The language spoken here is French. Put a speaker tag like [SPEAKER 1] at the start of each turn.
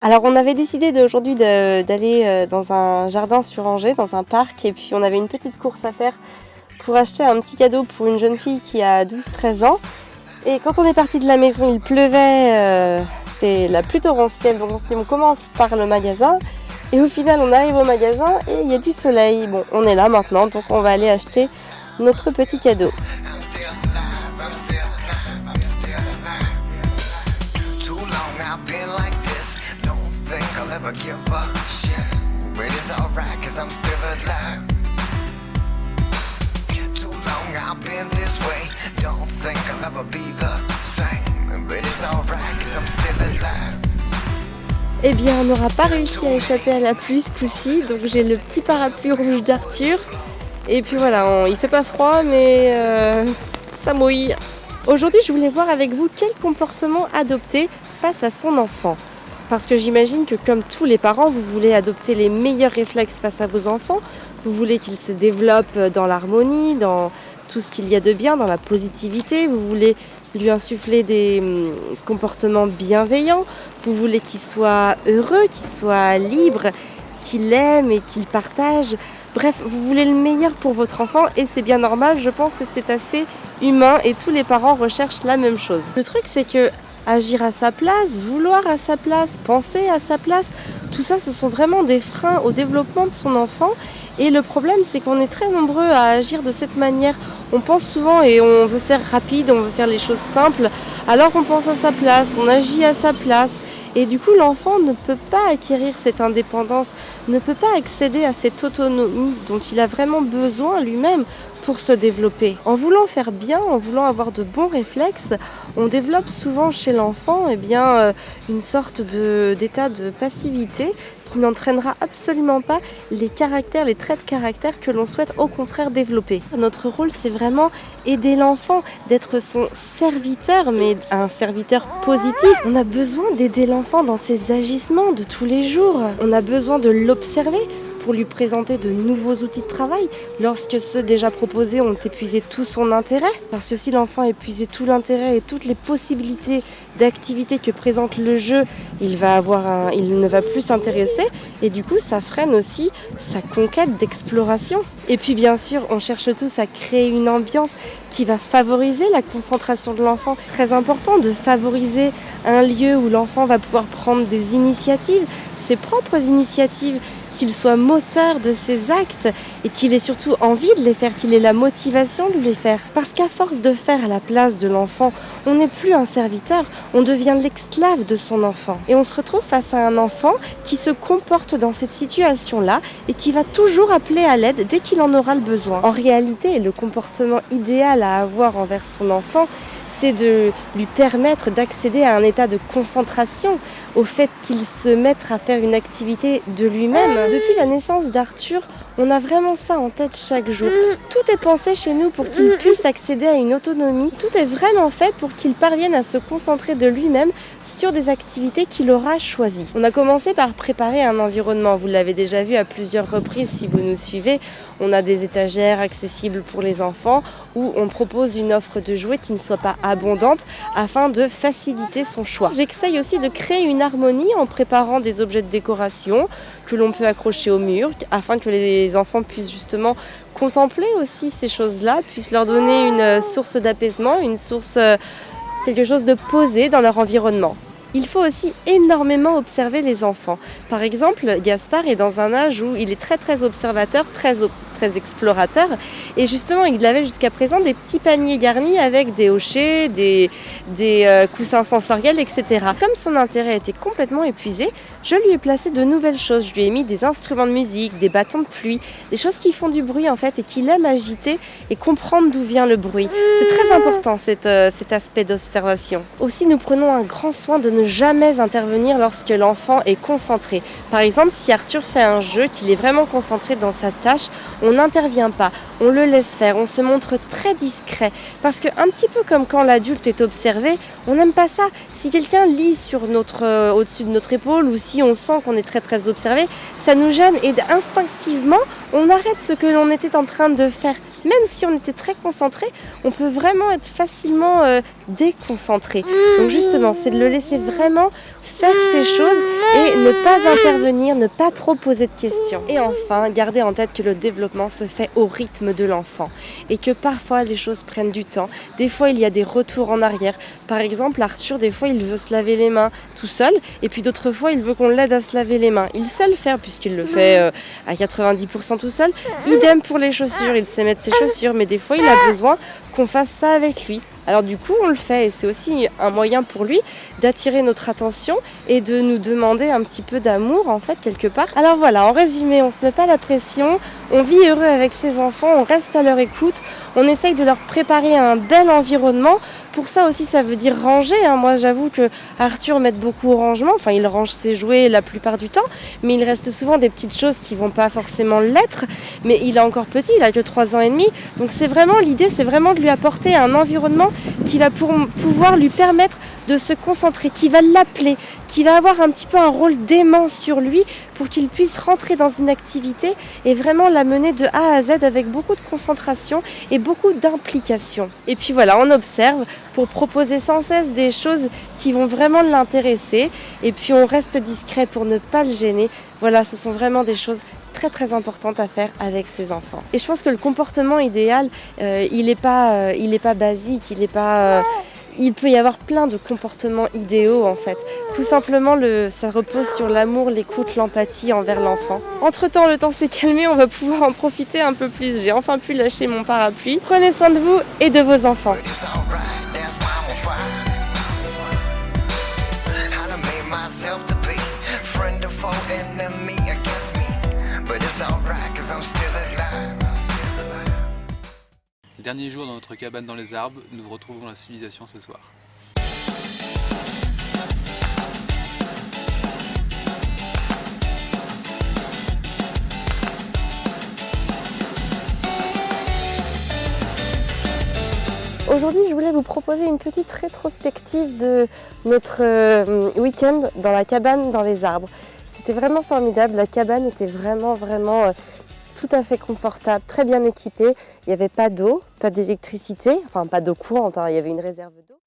[SPEAKER 1] Alors on avait décidé aujourd'hui d'aller dans un jardin sur Angers, dans un parc, et puis on avait une petite course à faire pour acheter un petit cadeau pour une jeune fille qui a 12-13 ans. Et quand on est parti de la maison, il pleuvait, c'était la pluie torrentielle, donc on s'est dit on commence par le magasin. Et au final on arrive au magasin et il y a du soleil. Bon, on est là maintenant, donc on va aller acheter notre petit cadeau. Eh bien, on n'aura pas réussi à échapper à la pluie ce coup-ci, donc j'ai le petit parapluie rouge d'Arthur. Et puis voilà, il fait pas froid, mais ça mouille. Aujourd'hui, je voulais voir avec vous quel comportement adopter face à son enfant. Parce que j'imagine que comme tous les parents, vous voulez adopter les meilleurs réflexes face à vos enfants. Vous voulez qu'ils se développent dans l'harmonie, dans tout ce qu'il y a de bien, dans la positivité. Vous voulez lui insuffler des comportements bienveillants. Vous voulez qu'il soit heureux, qu'il soit libre, qu'il aime et qu'il partage. Bref, vous voulez le meilleur pour votre enfant et c'est bien normal. Je pense que c'est assez humain et tous les parents recherchent la même chose. Le truc, c'est que agir à sa place, vouloir à sa place, penser à sa place, tout ça, ce sont vraiment des freins au développement de son enfant. Et le problème, c'est qu'on est très nombreux à agir de cette manière. On pense souvent et on veut faire rapide, on veut faire les choses simples. Alors on pense à sa place, on agit à sa place. Et du coup, l'enfant ne peut pas acquérir cette indépendance, ne peut pas accéder à cette autonomie dont il a vraiment besoin lui-même pour se développer. En voulant faire bien, en voulant avoir de bons réflexes, on développe souvent chez l'enfant une sorte d'état de passivité qui n'entraînera absolument pas les caractères, les traits de caractère que l'on souhaite au contraire développer. Notre rôle, c'est vraiment aider l'enfant, d'être son serviteur, mais un serviteur positif. On a besoin d'aider l'enfant dans ses agissements de tous les jours. On a besoin de l'observer pour lui présenter de nouveaux outils de travail lorsque ceux déjà proposés ont épuisé tout son intérêt. Parce que si l'enfant a épuisé tout l'intérêt et toutes les possibilités d'activités que présente le jeu, il ne va plus s'intéresser et du coup ça freine aussi sa conquête d'exploration. Et puis bien sûr, on cherche tous à créer une ambiance qui va favoriser la concentration de l'enfant. Très important de favoriser un lieu où l'enfant va pouvoir prendre des initiatives, ses propres initiatives, qu'il soit moteur de ses actes et qu'il ait surtout envie de les faire, qu'il ait la motivation de les faire. Parce qu'à force de faire à la place de l'enfant, on n'est plus un serviteur, on devient l'esclave de son enfant. Et on se retrouve face à un enfant qui se comporte dans cette situation-là et qui va toujours appeler à l'aide dès qu'il en aura le besoin. En réalité, le comportement idéal à avoir envers son enfant, c'est de lui permettre d'accéder à un état de concentration, au fait qu'il se mette à faire une activité de lui-même. Depuis la naissance d'Arthur, on a vraiment ça en tête chaque jour. Tout est pensé chez nous pour qu'il puisse accéder à une autonomie. Tout est vraiment fait pour qu'il parvienne à se concentrer de lui-même sur des activités qu'il aura choisies. On a commencé par préparer un environnement. Vous l'avez déjà vu à plusieurs reprises si vous nous suivez. On a des étagères accessibles pour les enfants où on propose une offre de jouets qui ne soit pas abondante afin de faciliter son choix. J'essaye aussi de créer une harmonie en préparant des objets de décoration que l'on peut accrocher au mur afin que les enfants puissent justement contempler aussi ces choses-là, puissent leur donner une source d'apaisement, quelque chose de posé dans leur environnement. Il faut aussi énormément observer les enfants. Par exemple, Gaspard est dans un âge où il est très observateur, très explorateur. Et justement, il avait jusqu'à présent des petits paniers garnis avec des hochets, des coussins sensoriels, etc. Comme son intérêt était complètement épuisé, je lui ai placé de nouvelles choses. Je lui ai mis des instruments de musique, des bâtons de pluie, des choses qui font du bruit en fait et qu'il aime agiter et comprendre d'où vient le bruit. C'est très important cet aspect d'observation. Aussi, nous prenons un grand soin de ne jamais intervenir lorsque l'enfant est concentré. Par exemple, si Arthur fait un jeu, qu'il est vraiment concentré dans sa tâche, on n'intervient pas, on le laisse faire, on se montre très discret. Parce que un petit peu comme quand l'adulte est observé, on n'aime pas ça. Si quelqu'un lit au-dessus de notre épaule ou si on sent qu'on est très observé, ça nous gêne et instinctivement, on arrête ce que l'on était en train de faire même si on était très concentré, on peut vraiment être facilement déconcentré. Donc justement, c'est de le laisser vraiment faire ces choses et ne pas intervenir, ne pas trop poser de questions. Et enfin, garder en tête que le développement se fait au rythme de l'enfant et que parfois les choses prennent du temps. Des fois, il y a des retours en arrière. Par exemple, Arthur, des fois, il veut se laver les mains tout seul et puis d'autres fois, il veut qu'on l'aide à se laver les mains. Il sait le faire puisqu'il le fait à 90% tout seul. Idem pour les chaussures, il sait mettre ses chaussures, mais des fois, il a besoin qu'on fasse ça avec lui. Alors du coup, on le fait et c'est aussi un moyen pour lui d'attirer notre attention et de nous demander un petit peu d'amour en fait quelque part. Alors voilà, en résumé, on ne se met pas la pression, on vit heureux avec ses enfants, on reste à leur écoute, on essaye de leur préparer un bel environnement. Pour ça aussi, ça veut dire ranger. Moi, j'avoue que Arthur m'aide beaucoup au rangement. Enfin, il range ses jouets la plupart du temps, mais il reste souvent des petites choses qui vont pas forcément l'être. Mais il est encore petit, il a que 3 ans et demi. Donc c'est vraiment l'idée, c'est vraiment de lui apporter un environnement qui va pouvoir lui permettre de se concentrer, qui va l'appeler, qui va avoir un petit peu un rôle d'aimant sur lui pour qu'il puisse rentrer dans une activité et vraiment la mener de A à Z avec beaucoup de concentration et beaucoup d'implication. Et puis voilà, on observe pour proposer sans cesse des choses qui vont vraiment l'intéresser et puis on reste discret pour ne pas le gêner. Voilà, ce sont vraiment des choses très très importantes à faire avec ses enfants. Et je pense que le comportement idéal, il n'est pas basique, il peut y avoir plein de comportements idéaux en fait. Tout simplement, ça repose sur l'amour, l'écoute, l'empathie envers l'enfant. Entre-temps, le temps s'est calmé, on va pouvoir en profiter un peu plus. J'ai enfin pu lâcher mon parapluie. Prenez soin de vous et de vos enfants.
[SPEAKER 2] Dernier jour dans notre cabane dans les arbres, nous retrouvons la civilisation ce soir.
[SPEAKER 1] Aujourd'hui, je voulais vous proposer une petite rétrospective de notre week-end dans la cabane dans les arbres. C'était vraiment formidable, la cabane était vraiment tout à fait confortable, très bien équipée. Il n'y avait pas d'eau, pas d'électricité, enfin pas d'eau courante, il y avait une réserve d'eau.